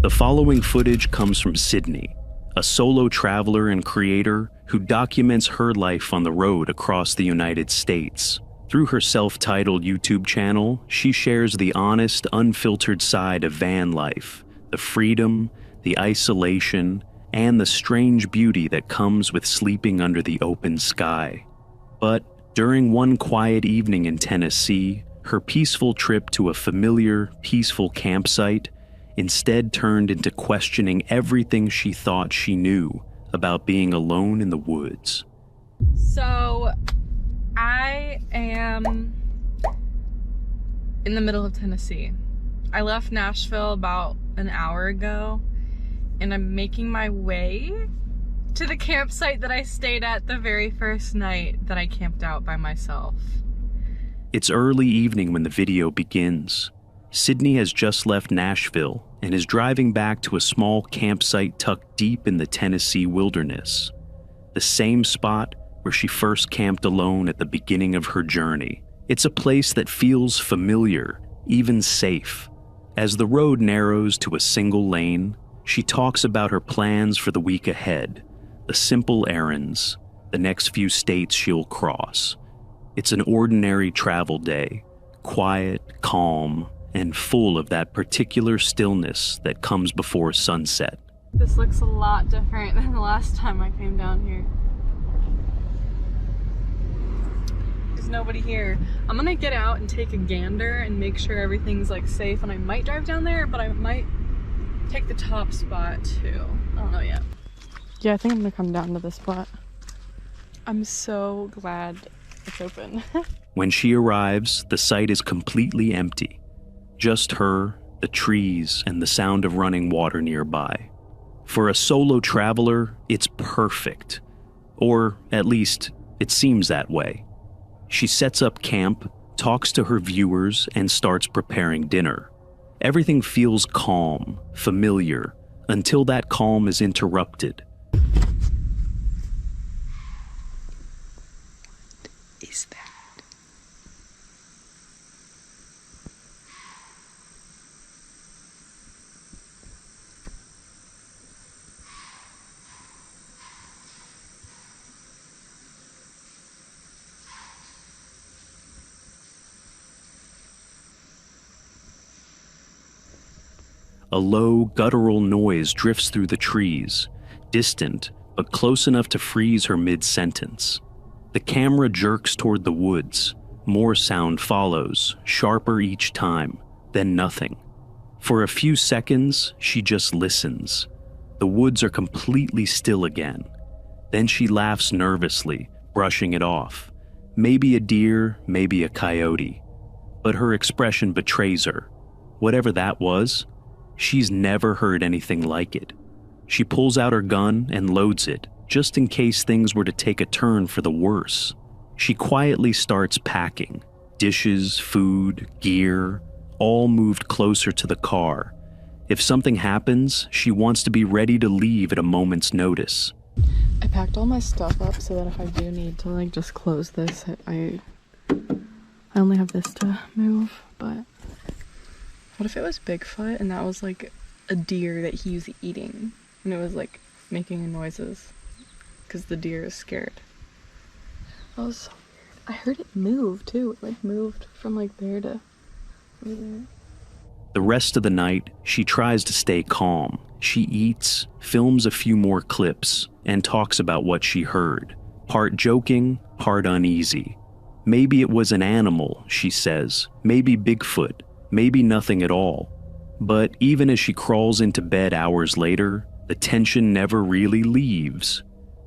The following footage comes from Sydney, a solo traveler and creator who documents her life on the road across the United States. Through her self-titled YouTube channel, she shares the honest, unfiltered side of van life, the freedom, the isolation, and the strange beauty that comes with sleeping under the open sky. But during one quiet evening in Tennessee, her peaceful trip to a familiar, peaceful campsite instead turned into questioning everything she thought she knew about being alone in the woods. So, I am in the middle of Tennessee. I left Nashville about an hour ago, and I'm making my way to the campsite that I stayed at the very first night that I camped out by myself. It's early evening when the video begins. Sydney has just left Nashville and is driving back to a small campsite tucked deep in the Tennessee wilderness. The same spot where she first camped alone at the beginning of her journey. It's a place that feels familiar, even safe. As the road narrows to a single lane, she talks about her plans for the week ahead, the simple errands, the next few states she'll cross. It's an ordinary travel day, quiet, calm, and full of that particular stillness that comes before sunset. This looks a lot different than the last time I came down here. There's nobody here. I'm gonna get out and take a gander and make sure everything's like safe, and I might drive down there, but I might take the top spot too. I don't know yet. Yeah, I think I'm gonna come down to this spot. I'm so glad it's open. When she arrives, the site is completely empty. Just her, the trees, and the sound of running water nearby. For a solo traveler, it's perfect. Or at least, it seems that way. She sets up camp, talks to her viewers, and starts preparing dinner. Everything feels calm, familiar, until that calm is interrupted. What is that? A low, guttural noise drifts through the trees, distant, but close enough to freeze her mid-sentence. The camera jerks toward the woods. More sound follows, sharper each time, then nothing. For a few seconds, she just listens. The woods are completely still again. Then she laughs nervously, brushing it off. Maybe a deer, maybe a coyote. But her expression betrays her. Whatever that was, she's never heard anything like it. She pulls out her gun and loads it, just in case things were to take a turn for the worse. She quietly starts packing. Dishes, food, gear, all moved closer to the car. If something happens, she wants to be ready to leave at a moment's notice. I packed all my stuff up so that if I do need to like just close this, I only have this to move, but what if it was Bigfoot and that was like a deer that he was eating and it was like making noises because the deer is scared? That was so weird. I heard it move too. It like moved from like there to over there. The rest of the night, she tries to stay calm. She eats, films a few more clips, and talks about what she heard. Part joking, part uneasy. Maybe it was an animal, she says. Maybe Bigfoot. Maybe nothing at all. But even as she crawls into bed hours later, the tension never really leaves.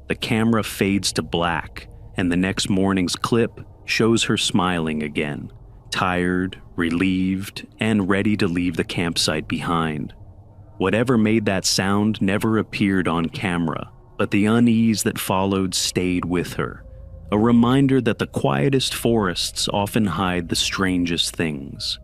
The camera fades to black, and the next morning's clip shows her smiling again, tired, relieved, and ready to leave the campsite behind. Whatever made that sound never appeared on camera, but the unease that followed stayed with her, a reminder that the quietest forests often hide the strangest things.